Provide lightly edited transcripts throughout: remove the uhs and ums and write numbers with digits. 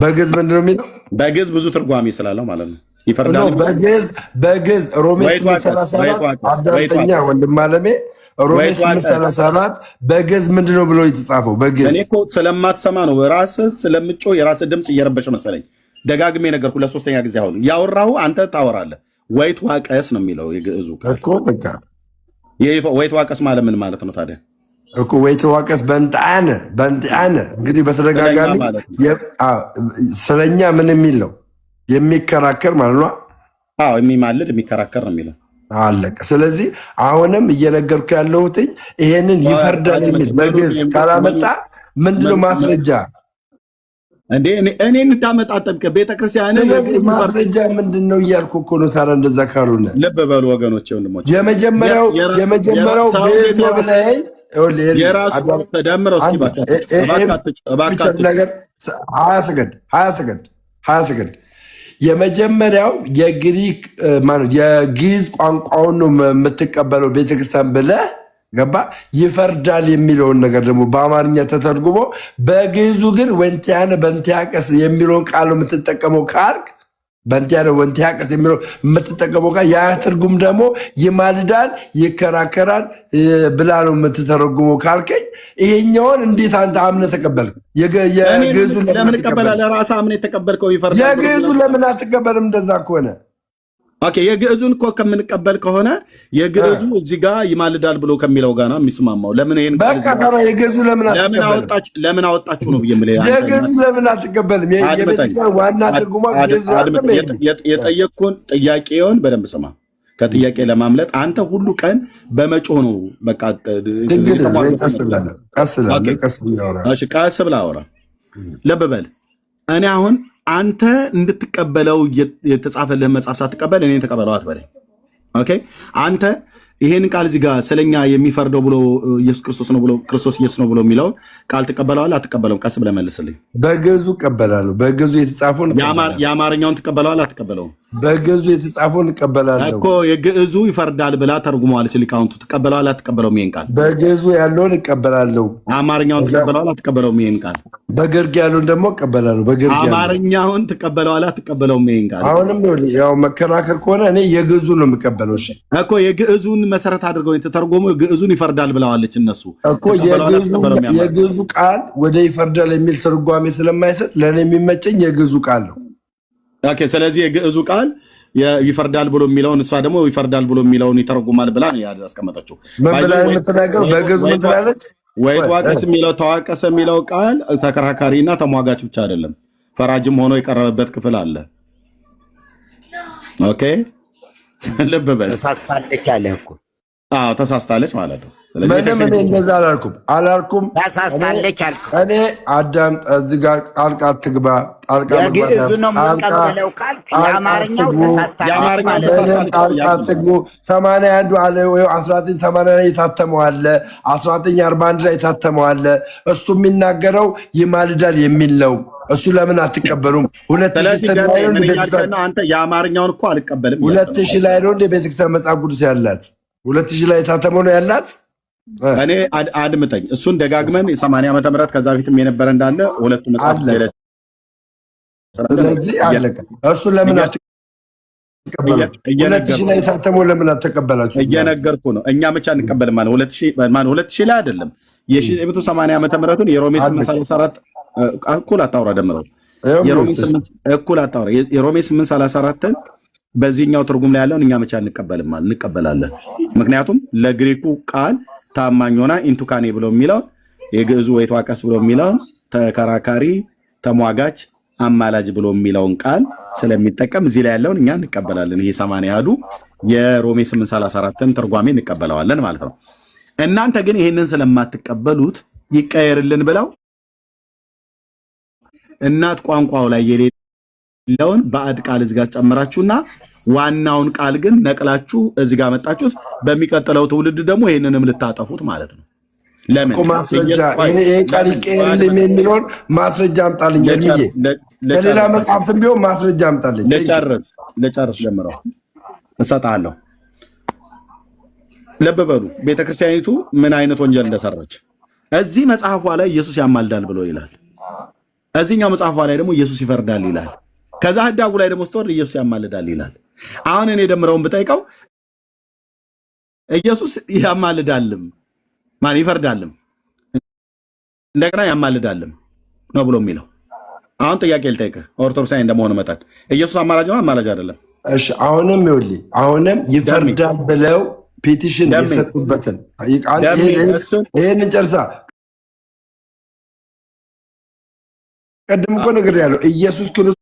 በግዕዝ ምንድን ነው የሚለው? በግዕዝ ብዙ ትርጓሜ ስላለው ማለት ነው። ይፈርዳል በግዕዝ ሮሜ 8:37 አዳምጠኛ ወንድም አለሜ ሮሜ 8:37 በግዕዝ ምንድን ነው ብሎ የተጻፈው? በግዕዝ እኔ እኮ ስለማትሰማ ነው። ራስህ ስለምጮህ የራስህ ድምፅ እየረበሸ መሰለኝ። ደጋግሜ ነገርኩ ለሶስተኛ ጊዜ። አሁን ያወራሁ አንተ ታወራለህ። ወይትዋቀስ ነው የሚለው የግዕዙ እኮ በቃ ወይትዋቀስ ማለት ምን ማለት ነው ታዲያ? እኮ ወይትዋቀስ በእንጣነ እንግዲህ በተደጋጋሚ ስለኛ ምን የሚል ነው? የሚከራከር ማለት ነው። አዎ የሚማልድ የሚከራከር ነው የሚለው አለቀ። ስለዚህ አሁንም እየነገርኩ ያለሁት ይሄንን ይፈርዳል የሚል በግዕዝ ካላመጣ ምንድነው ማስረጃ? እንዴ እኔን እንዳመጣጠብከ ቤተክርስቲያን ማስረጃ ምንድነው እያልኩ እኮ ነው። ታዲያ እንደዛ ካልሆነ ልብ በሉ ወገኖቼ፣ ወንድሞቼ የመጀመሪያው ግዕዝ ነው ብለኸኝ የራሱ ተደምረው እስኪ ሀያ ሰከንድ የመጀመሪያው የግሪክ የግዕዝ ቋንቋውን ነው የምትቀበለው ቤተክርስቲያን ብለህ ገባ። ይፈርዳል የሚለውን ነገር ደግሞ በአማርኛ ተተርጉሞ በግዕዙ ግን ወንቲያነ በንቲያቀስ የሚለውን ቃል የምትጠቀመው ካልክ በንቲያነ ወንቲያቀስ የሚለው የምትጠቀመው ቃል ያ ትርጉም ደግሞ ይማልዳል፣ ይከራከራል ብላ ነው የምትተረጉመው ካልከኝ ይሄኛውን እንዴት አንተ አምነህ ተቀበልክ? የግዕዙ ለምን ተቀበላለህ? ራስህ አምነህ የተቀበልከው ይፈርዳል። የግዕዙ ለምን አትቀበልም? እንደዛ ከሆነ ኦኬ የግዕዙን እኮ ከምንቀበል ከሆነ የግዕዙ እዚህ ጋር ይማልዳል ብሎ ከሚለው ጋር ነው የሚስማማው። ለምን ይሄን በቃ የግዕዙ ለምን አወጣችሁ ነው ብዬ የግዕዙ ለምን አትቀበልም? የቤተክርስቲያን ዋና ትርጉማ ግዕዝ ነው። የጠየቅኩን ጥያቄውን በደንብ ስማ። ከጥያቄ ለማምለጥ አንተ ሁሉ ቀን በመጮህ ነው። በቃ ቀስ ብለህ አውራ። ልብ በል እኔ አሁን አንተ እንድትቀበለው የተጻፈልህ መጽሐፍ ሳትቀበል እኔን ተቀበለው አትበለኝ። ኦኬ አንተ ይሄን ቃል እዚህ ጋር ስለኛ የሚፈርደው ብሎ ኢየሱስ ክርስቶስ ነው ብሎ ክርስቶስ ኢየሱስ ነው ብሎ የሚለውን ቃል ትቀበለዋለህ አትቀበለውም? ቀስ ብለህ መልስልኝ። በግዕዙ እቀበላለሁ። በግዕዙ የተጻፈውን የአማርኛውን ትቀበለዋለህ አትቀበለውም? በግዕዙ የተጻፈውን እቀበላለሁ እኮ የግዕዙ ይፈርዳል ብላ ተርጉመዋለች ሊቃውንቱ። ትቀበለዋለህ አትቀበለውም? ይሄን ቃል በግዕዙ ያለውን እቀበላለሁ። አማርኛውን ትቀበለዋለህ አትቀበለውም? ይሄን ቃል በግርጌ ያለውን ደግሞ እቀበላለሁ። በግርጌ አማርኛውን ትቀበለዋለህ አትቀበለውም? ይሄን ቃል አሁንም ያው መከራከር ከሆነ እኔ የግዕዙ ነው የምቀበለው። እሺ እኮ የግዕዙን መሰረት አድርገው የተተረጎመው ግዕዙን ይፈርዳል ብለዋለች እነሱ እኮ የግዕዙ ቃል ወደ ይፈርዳል የሚል ትርጓሜ ስለማይሰጥ ለእኔ የሚመቸኝ የግዕዙ ቃል ነው። ኦኬ ስለዚህ የግዕዙ ቃል ይፈርዳል ብሎ የሚለውን እሷ ደግሞ ይፈርዳል ብሎ የሚለውን ይተረጉማል ብላ ነው ያስቀመጠችው። ምን ብላ የምትናገረው? በግዕዙ ምን ትላለች? ወይትዋቀስ የሚለው ተዋቀሰ የሚለው ቃል ተከራካሪና ተሟጋች ብቻ አይደለም፣ ፈራጅም ሆኖ የቀረበበት ክፍል አለ። ኦኬ ልብ በል። ተሳስታለች አለ እኮ። አዎ ተሳስታለች ማለት ነው። ምንም እኔ እንደዛ አላልኩም። ተሳስታለች አልኩ እኔ። አዳም እዚህ ጋር ጣልቃ አትግባ። የግዕዙ ነው የምንቀበለው ቃል የአማርኛው ተሳስታለች ማለት ነው። ጣልቃ አትግቡ። 81 አለ ወይ 1980 ላይ የታተመው አለ፣ 1941 ላይ የታተመው አለ። እሱ የሚናገረው ይማልዳል የሚል ነው። እሱ ለምን አትቀበሉም? 2000 የአማርኛውን እኮ አልቀበልም። 2000 ላይ ነው እንደ ቤተክርስቲያን መጽሐፍ ቅዱስ ያላት 2000 ላይ የታተመው ነው ያላት። እኔ አድምጠኝ፣ እሱን ደጋግመን የ80 ዓመተ ምህረት ከዛ ፊትም የነበረ እንዳለ ሁለቱ መጽሐፍ ስለዚህ አለቀ። እሱ ለምን አትቀበሉ? 2000 ላይ የታተመው ለምን አትቀበላችሁ? እየነገርኩ ነው። እኛ ብቻ እንቀበል ማለት 2000 ላይ አይደለም የ1980 ዓመተ ምህረቱን የሮሜ 8:34 እኩል አታውራ ደምረው እኩል አታውራ። የሮሜ 8:34ን በዚህኛው ትርጉም ላይ ያለውን እኛ ብቻ እንቀበላለን። ምክንያቱም ለግሪኩ ቃል ታማኝ ሆና ኢንቱካኔ ብሎ የሚለው የግዕዙ ወይትዋቀስ ብሎ የሚለውን ተከራካሪ፣ ተሟጋች፣ አማላጅ ብሎ የሚለውን ቃል ስለሚጠቀም እዚህ ላይ ያለውን እኛ እንቀበላለን። ይሄ 80 ያሉ የሮሜ 8:34ን ትርጓሜ እንቀበለዋለን ማለት ነው። እናንተ ግን ይሄንን ስለማትቀበሉት ይቀየርልን ብለው እናት ቋንቋው ላይ የሌለውን ባዕድ ቃል እዚህ ጋር ጨምራችሁና ዋናውን ቃል ግን ነቅላችሁ እዚህ ጋር መጣችሁት። በሚቀጥለው ትውልድ ደግሞ ይሄንንም ልታጠፉት ማለት ነው። ለምን ማስረጃ ይሄ ቃል ይቀየርልን የሚለውን ማስረጃ አምጣልኝ። ለሌላ መጽሐፍትም ቢሆን ማስረጃ አምጣልኝ። ለጨርስ ጀምረው እሰጥሃለሁ። ልብ በሉ ቤተክርስቲያኒቱ ምን አይነት ወንጀል እንደሰራች እዚህ መጽሐፏ ላይ ኢየሱስ ያማልዳል ብሎ ይላል። እዚህኛው መጽሐፏ ላይ ደግሞ ኢየሱስ ይፈርዳል ይላል። ከዛ ህዳጉ ላይ ደግሞ ስትወርድ ኢየሱስ ያማልዳል ይላል። አሁን እኔ ደምረውን ብጠይቀው ኢየሱስ ያማልዳልም ማን ይፈርዳልም እንደገና ያማልዳልም ነው ብሎ የሚለው። አሁን ጥያቄ ልጠይቅህ ኦርቶዶክሳዊ እንደመሆኑ መጠን ኢየሱስ አማላጅ ነው አማላጅ አይደለም? እሺ አሁንም ይኸውልህ አሁንም ይፈርዳል ብለው ፔቲሽን የሰጡበትን ይሄን ጨርሳ ቀደም እኮ ነገር ያለው ኢየሱስ ክርስቶስ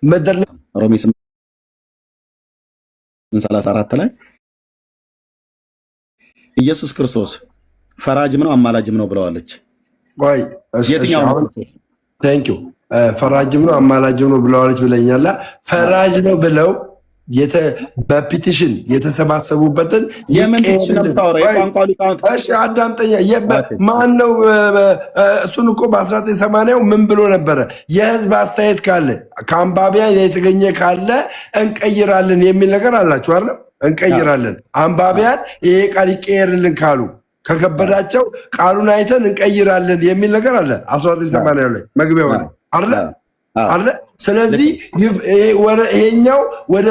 ምድር ላይ ሮሜ 8:34 ላይ ኢየሱስ ክርስቶስ ፈራጅም ነው አማላጅም ነው ብለዋለች። ወይ የትኛው ታንክ ዩ ፈራጅም ነው አማላጅም ነው ብለዋለች ብለኛላ። ፈራጅ ነው ብለው በፒቲሽን የተሰባሰቡበትን አዳምጠኛ ማን ነው? እሱን እኮ በ1980 ምን ብሎ ነበረ? የህዝብ አስተያየት ካለ ከአንባቢያን የተገኘ ካለ እንቀይራለን የሚል ነገር አላችሁ አለ። እንቀይራለን አንባቢያን ይሄ ቃል ይቀየርልን ካሉ ከከበዳቸው ቃሉን አይተን እንቀይራለን የሚል ነገር አለ 1980 ላይ መግቢያው ላይ አለ። ስለዚህ ይሄኛው ወደ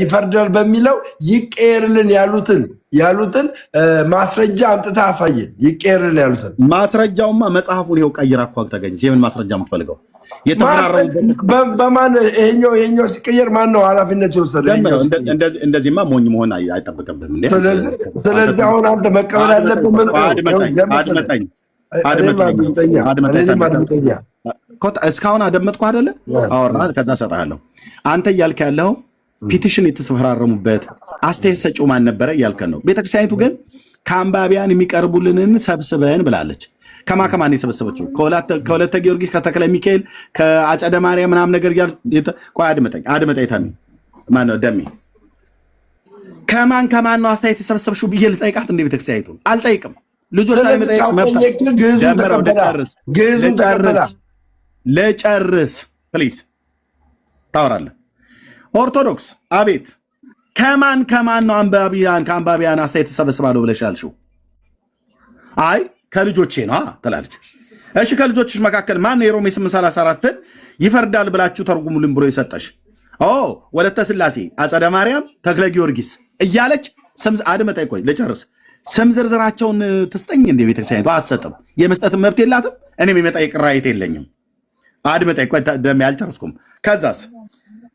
ይፈርዳል በሚለው ይቀየርልን ያሉትን ማስረጃ አምጥታ አሳየን። ይቀየርልን ያሉትን ማስረጃውማ መጽሐፉን ይሄው ቀይራ እኮ ተገኘ። የምን ማስረጃ የምትፈልገው? በማን ይሄኛው ሲቀየር ማን ነው ኃላፊነት የወሰደው? እንደዚህማ ሞኝ መሆን አይጠብቅብህም። ስለዚህ አሁን አንተ መቀበል ያለብህ ምን? አድምጠኛ እስካሁን አደመጥኩ አይደለ? አወራ ከዛ ሰጣለሁ። አንተ እያልክ ያለው ፒቲሽን የተፈራረሙበት አስተያየት ሰጪው ማን ነበረ እያልከን ነው። ቤተክርስቲያኒቱ ግን ከአንባቢያን የሚቀርቡልንን ሰብስበን ብላለች። ከማን የሰበሰበችው? ከወለተ ጊዮርጊስ፣ ከተክለ ሚካኤል፣ ከአጸደ ማርያም ምናምን ነገር ቆይ አድመጠኝ ታሚ ማነው ደሜ ከማን ነው አስተያየት የሰበሰብሽው ብዬ ልጠይቃት እንደ ቤተክርስቲያኒቱ አልጠይቅም። ልጆች ለጨርስ ፕሊዝ ታወራለህ። ኦርቶዶክስ አቤት ከማን ነው ከአንባቢያን አስተያየት ተሰበስባለሁ ብለሽ ያልሽው? አይ ከልጆቼ ነው ትላለች። እሺ ከልጆችሽ መካከል ማን ነው የሮሜ 8:34 ይፈርዳል ብላችሁ ተርጉሙልን ብሎ የሰጠሽ? ወለተ ስላሴ፣ አጸደ ማርያም፣ ተክለ ጊዮርጊስ እያለች አድመጠኝ ቆይ ልጨርስ። ስም ዝርዝራቸውን ትስጠኝ እንደ ቤተክርስቲያኒቱ አትሰጥም። የመስጠትም መብት የላትም። እኔም የመጠየቅ ራይት የለኝም። አድመጠኝ ቆይ ደም ያልጨርስኩም። ከዛስ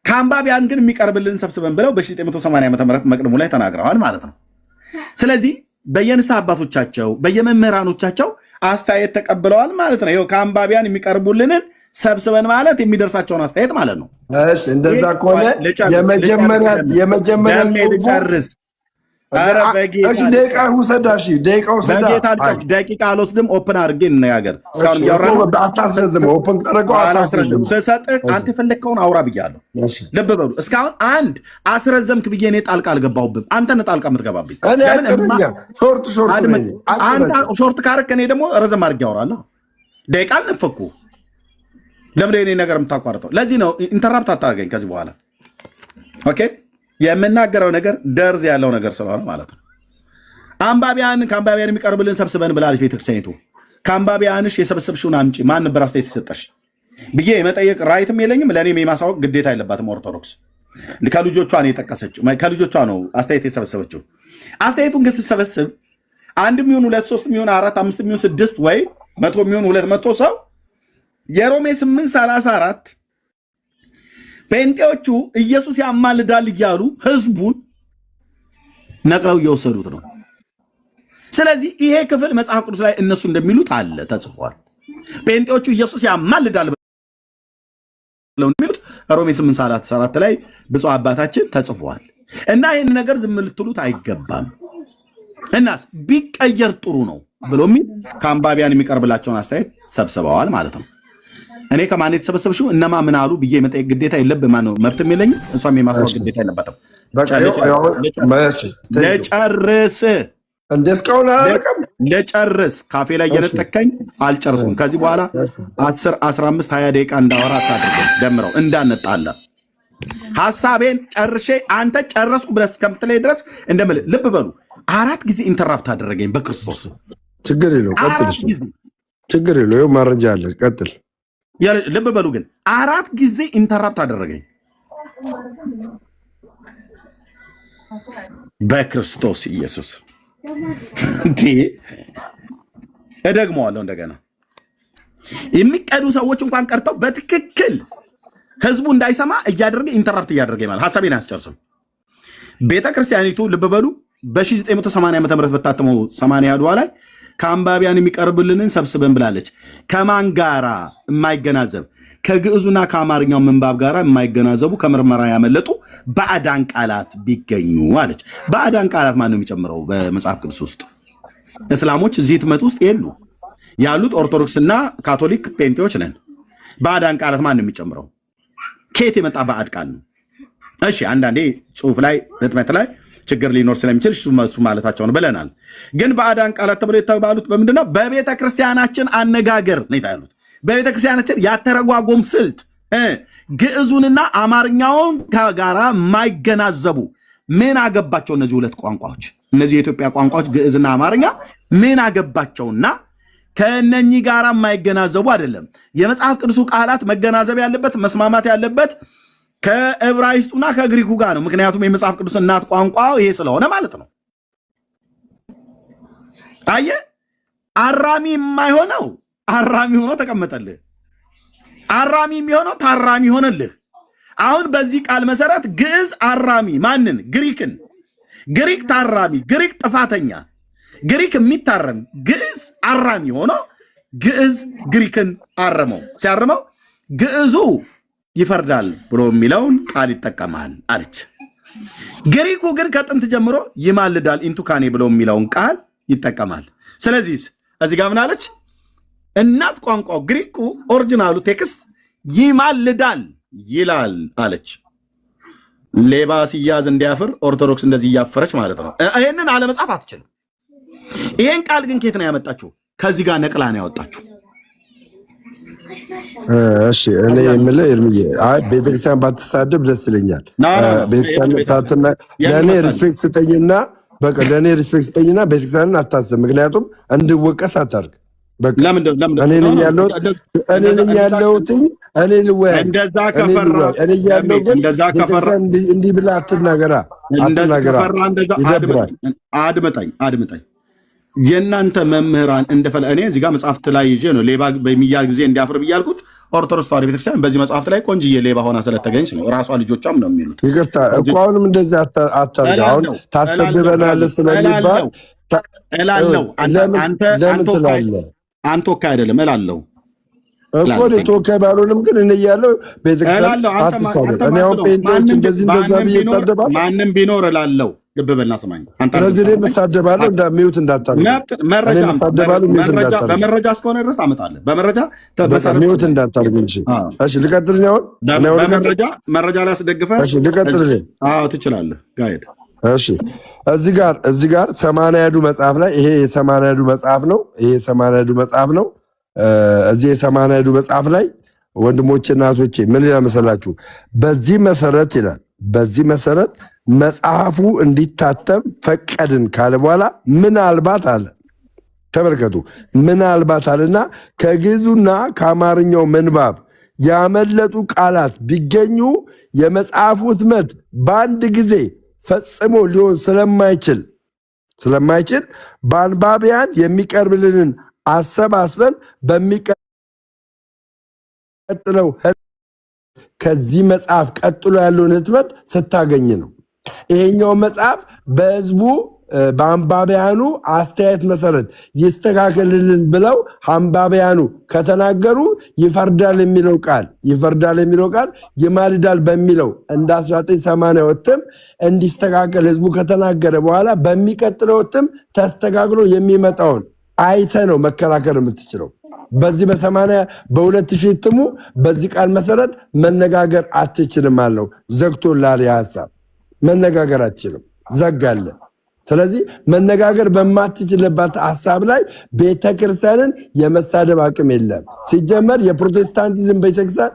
ከአንባቢያን ግን የሚቀርብልን ሰብስበን ብለው በ1980 ዓ.ም መቅድሙ ላይ ተናግረዋል ማለት ነው። ስለዚህ በየንስሐ አባቶቻቸው በየመምህራኖቻቸው አስተያየት ተቀብለዋል ማለት ነው። ይኸው ከአንባቢያን የሚቀርቡልንን ሰብስበን ማለት የሚደርሳቸውን አስተያየት ማለት ነው። እሺ እንደዛ ከሆነ የመጀመሪያ ልጨርስ። ደቂቃ ውሰዳ። ደቂቃ አልወስድም። ኦፕን አድርጌ እንነጋገር። ስሰጥህ አንተ የፈለግከውን አውራ ብያለሁ። ልብ በሉ። እስካሁን አንድ አስረዘምክ ብዬ እኔ ጣልቃ አልገባሁብም። አንተ ነህ ጣልቃ የምትገባብኝ። ሾርት ካረክ እኔ ደግሞ ረዘም አድርጌ አወራለሁ። ደቂቃ አልነፈኩ። ለምን እኔ ነገር የምታቋርጠው? ለዚህ ነው ኢንተራፕት አታደርገኝ ከዚህ በኋላ ኦኬ። የምናገረው ነገር ደርዝ ያለው ነገር ስለሆነ ማለት ነው። ከአንባቢያን የሚቀርብልን ሰብስበን ብላለች ቤተክርስቲያኒቱ። ከአንባቢያንሽ የሰበሰብሽውን አምጪ። ማን ነበር አስተያየት ሲሰጠሽ ብዬ የመጠየቅ ራይትም የለኝም። ለእኔም የማሳወቅ ግዴታ የለባትም ኦርቶዶክስ። ከልጆቿ ነው የጠቀሰችው፣ ከልጆቿ ነው አስተያየት የሰበሰበችው። አስተያየቱን ግን ስትሰበስብ 1 ሚሆን 2 3 ሚሆን 4 5 ሚሆን 6 ወይ 100 ሚሆን 200 ሰው የሮሜ 8:34 ጴንጤዎቹ ኢየሱስ ያማልዳል እያሉ ህዝቡን ነቅለው እየወሰዱት ነው። ስለዚህ ይሄ ክፍል መጽሐፍ ቅዱስ ላይ እነሱ እንደሚሉት አለ ተጽፏል። ጴንጤዎቹ ኢየሱስ ያማልዳል ብለው እንደሚሉት ሮሜ 8:34 ላይ ብፁዕ አባታችን ተጽፏል። እና ይህን ነገር ዝም ልትሉት አይገባም። እናስ ቢቀየር ጥሩ ነው ብሎ የሚል ከአንባቢያን የሚቀርብላቸውን አስተያየት ሰብስበዋል ማለት ነው። እኔ ከማን የተሰበሰብሽው እነማ ምን አሉ ብዬ የመጠየቅ ግዴታ የለብህም። ማነው መብትም የለኝም። እሷም የማስታወቅ ግዴታ የለባትም። ለጨርስ ካፌ ላይ እየነጠቀኝ አልጨርስኩም። ከዚህ በኋላ 10 15 20 ደቂቃ እንዳወራ አታድርገን። ደምረው እንዳነጣለ ሐሳቤን ጨርሼ አንተ ጨረስኩ ብለህ እስከምትለኝ ድረስ እንደምልህ ልብ በሉ። 4 ጊዜ ኢንተራፕት አደረገኝ በክርስቶስ። ችግር የለው ቀጥል። ችግር የለው መረጃ አለ ቀጥል። ልብ በሉ ግን 4 ጊዜ ኢንተራፕት አደረገኝ በክርስቶስ ኢየሱስ። እንዴ እደግመዋለሁ እንደገና። የሚቀዱ ሰዎች እንኳን ቀርተው በትክክል ህዝቡ እንዳይሰማ እያደረገ ኢንተራፕት እያደረገ ማለት ሐሳቤን አያስጨርስም። ቤተክርስቲያኒቱ ልብ በሉ በ1980 ዓ.ም በታተመው 80 አድዋ ላይ ከአንባቢያን የሚቀርብልንን ሰብስበን ብላለች። ከማን ጋራ የማይገናዘብ ከግዕዙና ከአማርኛው ምንባብ ጋራ የማይገናዘቡ ከምርመራ ያመለጡ ባዕዳን ቃላት ቢገኙ አለች። ባዕዳን ቃላት ማን ነው የሚጨምረው? በመጽሐፍ ቅዱስ ውስጥ እስላሞች እዚህ ትመት ውስጥ የሉ ያሉት ኦርቶዶክስና ካቶሊክ ፔንቴዎች ነን። ባዕዳን ቃላት ማን ነው የሚጨምረው? ከየት የመጣ ባዕድ ቃል ነው? እሺ አንዳንዴ ጽሁፍ ላይ ህትመት ላይ ችግር ሊኖር ስለሚችል እሱ ማለታቸው ነው ብለናል። ግን ባዕዳን ቃላት ተብሎ የተባሉት በምንድነው? በቤተ ክርስቲያናችን አነጋገር ነው ያሉት። በቤተ ክርስቲያናችን ያተረጓጎም ስልት ግዕዙንና አማርኛውን ጋራ የማይገናዘቡ ምን አገባቸው? እነዚህ ሁለት ቋንቋዎች፣ እነዚህ የኢትዮጵያ ቋንቋዎች ግዕዝና አማርኛ ምን አገባቸውና ከእነኚህ ጋራ የማይገናዘቡ አይደለም። የመጽሐፍ ቅዱሱ ቃላት መገናዘብ ያለበት መስማማት ያለበት ከዕብራይስጡና ከግሪኩ ጋር ነው። ምክንያቱም የመጽሐፍ ቅዱስ እናት ቋንቋ ይሄ ስለሆነ ማለት ነው። አየ አራሚ የማይሆነው አራሚ ሆኖ ተቀመጠልህ። አራሚ የሚሆነው ታራሚ ሆነልህ። አሁን በዚህ ቃል መሰረት ግዕዝ አራሚ ማንን? ግሪክን። ግሪክ ታራሚ፣ ግሪክ ጥፋተኛ፣ ግሪክ የሚታረም፣ ግዕዝ አራሚ ሆኖ ግዕዝ ግሪክን አረመው። ሲያርመው ግዕዙ ይፈርዳል ብሎ የሚለውን ቃል ይጠቀማል አለች። ግሪኩ ግን ከጥንት ጀምሮ ይማልዳል ኢንቱካኔ ብሎ የሚለውን ቃል ይጠቀማል። ስለዚህ እዚህ ጋር ምን አለች? እናት ቋንቋው ግሪኩ ኦሪጂናሉ ቴክስት ይማልዳል ይላል አለች። ሌባ ሲያዝ እንዲያፍር ኦርቶዶክስ እንደዚህ እያፈረች ማለት ነው። ይህንን አለመጻፍ አትችልም። ይህን ቃል ግን ከየት ነው ያመጣችሁ? ከዚህ ጋር ነቅላ ነው ያወጣችሁ። እሺ እኔ የምልህ እርምዬ ቤተክርስቲያን ባትሳደብ ደስ ይለኛል። ቤተክርስቲያን ሳትና ለእኔ ሪስፔክት ስጠኝና በቃ ለእኔ ሪስፔክት ስጠኝና ቤተክርስቲያንን አታስብ። ምክንያቱም እንድወቀስ አታርግ። እኔ ነኝ ያለሁት እኔ ልወያይ እኔ ያለው ግን እንዲህ ብለህ አትናገራ። ይደብራል። አድምጠኝ የእናንተ መምህራን እንደፈለ እኔ እዚህ ጋር መጽሐፍት ላይ ይዤ ነው ሌባ በሚያዝ ጊዜ እንዲያፍር ብያልኩት። ኦርቶዶክስ ተዋሕዶ ቤተክርስቲያን በዚህ መጽሐፍት ላይ ቆንጅዬ ሌባ ሆና ስለተገኘች ነው። ራሷ ልጆቿም ነው የሚሉት። ይቅርታ እኮ አሁንም እንደዚህ አታርግ። አሁን ታሰድበናለህ ስለሚባል እላለሁ። ለምን ትላለህ? አንተ ወካይ አይደለም እላለሁ እኮ ተወካይ ባልሆንም ግን እኔ እያለሁ ቤተክርስቲያን አትሳደብ። እኔ አሁን ፔንቶች እንደዚህ እንደዛ ብዬ እሳደባለሁ። ማንም ቢኖር እላለሁ። ልብ በልና ስማኝ። ስለዚህ እኔ እሳደባለሁ። ሚውት እንዳታደርግ። በመረጃ እስከሆነ ድረስ ታመጣለህ። በመረጃ ሚውት እንዳታደርግ እንጂ። እሺ ልቀጥል። መረጃ ላይ አስደግፈህ ልቀጥል። ትችላለህ። ጋሄድ እሺ እዚህ ጋር ሰማንያዱ መጽሐፍ ላይ ይሄ የሰማንያዱ መጽሐፍ ነው። እዚህ የሰማንያዱ መጽሐፍ ላይ ወንድሞቼ እናቶቼ ምን ይላል መሰላችሁ? በዚህ መሰረት ይላል በዚህ መጽሐፉ እንዲታተም ፈቀድን ካለ በኋላ ምናልባት አለ። ተመልከቱ፣ ምናልባት አለና ከግዕዙና ከአማርኛው ምንባብ ያመለጡ ቃላት ቢገኙ የመጽሐፉ ሕትመት በአንድ ጊዜ ፈጽሞ ሊሆን ስለማይችል በአንባቢያን የሚቀርብልንን አሰባስበን በሚቀጥለው ከዚህ መጽሐፍ ቀጥሎ ያለውን ሕትመት ስታገኝ ነው። ይሄኛው መጽሐፍ በሕዝቡ በአንባቢያኑ አስተያየት መሰረት ይስተካከልልን ብለው አንባቢያኑ ከተናገሩ ይፈርዳል የሚለው ቃል ይማልዳል በሚለው እንደ 1980 እትም እንዲስተካከል ሕዝቡ ከተናገረ በኋላ በሚቀጥለው እትም ተስተካክሎ የሚመጣውን አይተ ነው መከራከር የምትችለው። በዚህ በ2000 እትሙ በዚህ ቃል መሰረት መነጋገር አትችልም አለው። ዘግቶላል። ሐሳብ መነጋገር አትችልም፣ ዘጋለ። ስለዚህ መነጋገር በማትችልበት ሐሳብ ላይ ቤተክርስቲያንን የመሳደብ አቅም የለም። ሲጀመር የፕሮቴስታንቲዝም ቤተክርስቲያን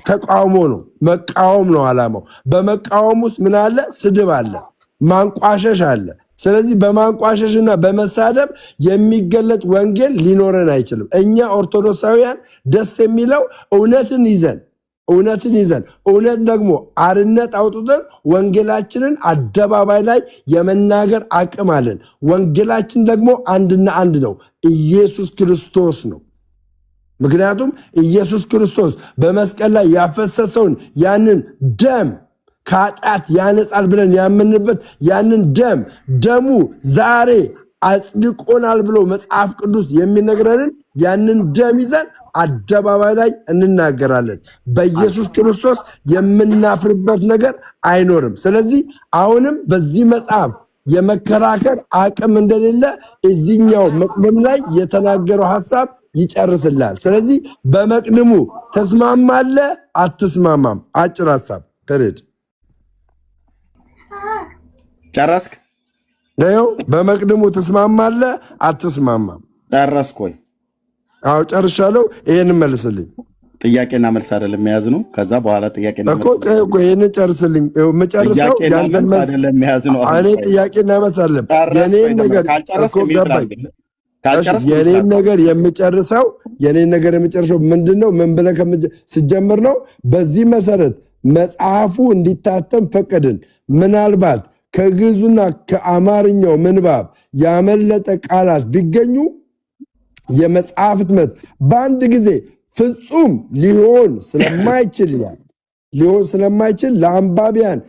ተቃውሞ ነው፣ መቃወም ነው ዓላማው። በመቃወም ውስጥ ምን አለ? ስድብ አለ፣ ማንቋሸሽ አለ፣ ስለዚህ በማንቋሸሽና በመሳደብ የሚገለጥ ወንጌል ሊኖረን አይችልም። እኛ ኦርቶዶክሳውያን ደስ የሚለው እውነትን ይዘን እውነት ደግሞ አርነት አውጥተን ወንጌላችንን አደባባይ ላይ የመናገር አቅም አለን። ወንጌላችን ደግሞ አንድና አንድ ነው፣ ኢየሱስ ክርስቶስ ነው። ምክንያቱም ኢየሱስ ክርስቶስ በመስቀል ላይ ያፈሰሰውን ያንን ደም ከኃጢአት ያነጻል ብለን ያምንበት ያንን ደሙ ዛሬ አጽድቆናል ብሎ መጽሐፍ ቅዱስ የሚነግረንን ያንን ደም ይዘን አደባባይ ላይ እንናገራለን። በኢየሱስ ክርስቶስ የምናፍርበት ነገር አይኖርም። ስለዚህ አሁንም በዚህ መጽሐፍ የመከራከር አቅም እንደሌለ እዚህኛው መቅደም ላይ የተናገረው ሐሳብ ይጨርስላል። ስለዚህ በመቅድሙ ተስማማለህ አትስማማም? አጭር ሐሳብ ተረድ ጨረስክ? ነው በመቅድሙ ተስማማለህ አትስማማም? ጨረስኩኝ። አዎ ጨርሻለሁ። ይሄን መልስልኝ። ጥያቄና መልስ አይደለም የያዝ ነው። ከዛ በኋላ ጥያቄና መልስ እኮ ይሄን ጨርስልኝ። መጨረሻው ያንተ መልስ አይደለም የያዝ ነው። እኔ ጥያቄና መልስ አይደለም የኔን ነገር የኔን ነገር የምጨርሰው ምንድነው? ምን ብለህ ስጀምር ነው። በዚህ መሰረት መጽሐፉ እንዲታተም ፈቀድን። ምናልባት ከግዕዙና ከአማርኛው ምንባብ ያመለጠ ቃላት ቢገኙ የመጽሐፍ ሕትመት በአንድ ጊዜ ፍጹም ሊሆን ስለማይችል ለአንባቢያን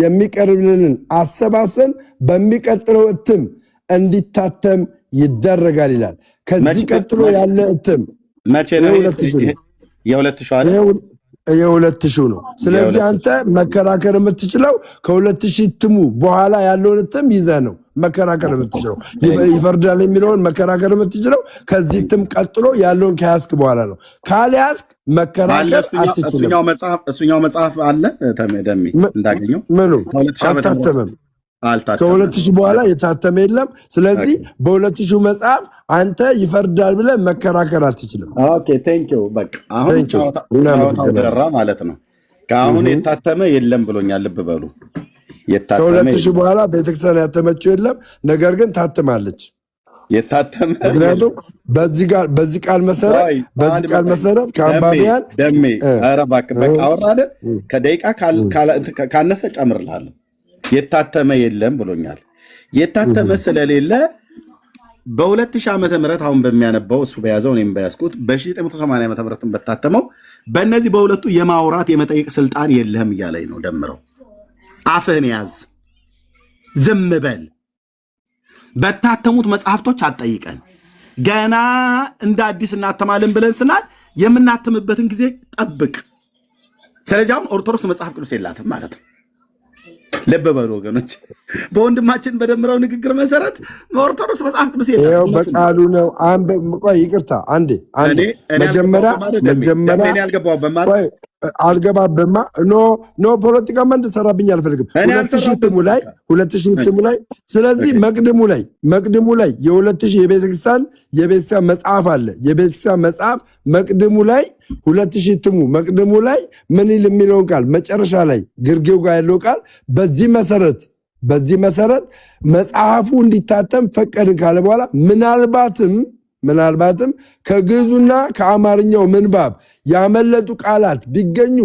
የሚቀርብልንን አሰባሰን በሚቀጥለው እትም እንዲታተም ይደረጋል ይላል። ከዚህ ቀጥሎ ያለ እትም መቼ ነው? የ2000 ነው። ስለዚህ አንተ መከራከር የምትችለው ከ2000 እትሙ በኋላ ያለውን እትም ይዘህ ነው መከራከር የምትችለው። ይፈርዳል የሚለውን መከራከር የምትችለው ከዚህ እትም ቀጥሎ ያለውን ከያዝክ በኋላ ነው። ካልያዝክ መከራከር አትችልም። እሱኛው መጽሐፍ አለ ደሜ እንዳገኘው ምኑ አልታተመም። ከ2000 በኋላ የታተመ የለም። ስለዚህ በ2000 መጽሐፍ አንተ ይፈርዳል ብለህ መከራከር አትችልም። ኦኬ ቴንክ ዩ። በቃ አሁን ጫወታው ደራ ማለት ነው። ከአሁን የታተመ የለም ብሎኛል። ልብ በሉ። ከ2000 በኋላ ቤተክርስቲያን ያተመችው የለም፣ ነገር ግን ታትማለች። የታተመ ምክንያቱም በዚህ ቃል መሰረት ከአንባቢያን ደሜ ኧረ እባክህ በቃ አወራለ። ከደቂቃ ካነሰ ጨምርልሃለሁ። የታተመ የለም ብሎኛል። የታተመ ስለሌለ በ2000 ዓመተ ምህረት አሁን በሚያነባው እሱ በያዘው እኔም በያዝኩት በ1980 ዓመተ ምህረት በታተመው በእነዚህ በሁለቱ የማውራት የመጠየቅ ስልጣን የለህም እያለኝ ነው። ደምረው አፍህን ያዝ፣ ዝም በል። በታተሙት መጽሐፍቶች አትጠይቀን። ገና እንደ አዲስ እናተማለን ብለን ስናል የምናተምበትን ጊዜ ጠብቅ። ስለዚህ አሁን ኦርቶዶክስ መጽሐፍ ቅዱስ የላትም ማለት ነው። ልብ በሉ ወገኖች፣ በወንድማችን በደምረው ንግግር መሰረት በኦርቶዶክስ መጽሐፍ ቅዱስ የለም። በቃሉ ነው። ቆይ ይቅርታ፣ አንዴ መጀመሪያ አልገባበማ ኖ ፖለቲካ መንድ ሰራብኝ አልፈልግም። 2000 እትሙ ላይ ስለዚህ መቅድሙ ላይ የ2000 የቤተክርስቲያን መጽሐፍ አለ። የቤተክርስቲያን መጽሐፍ መቅድሙ ላይ 2000 እትሙ መቅድሙ ላይ ምን ይል የሚለውን ቃል መጨረሻ ላይ ግርጌው ጋር ያለው ቃል በዚህ መሰረት መጽሐፉ እንዲታተም ፈቀድን ካለ በኋላ ምናልባትም ከግዕዙና ከአማርኛው ምንባብ ያመለጡ ቃላት ቢገኙ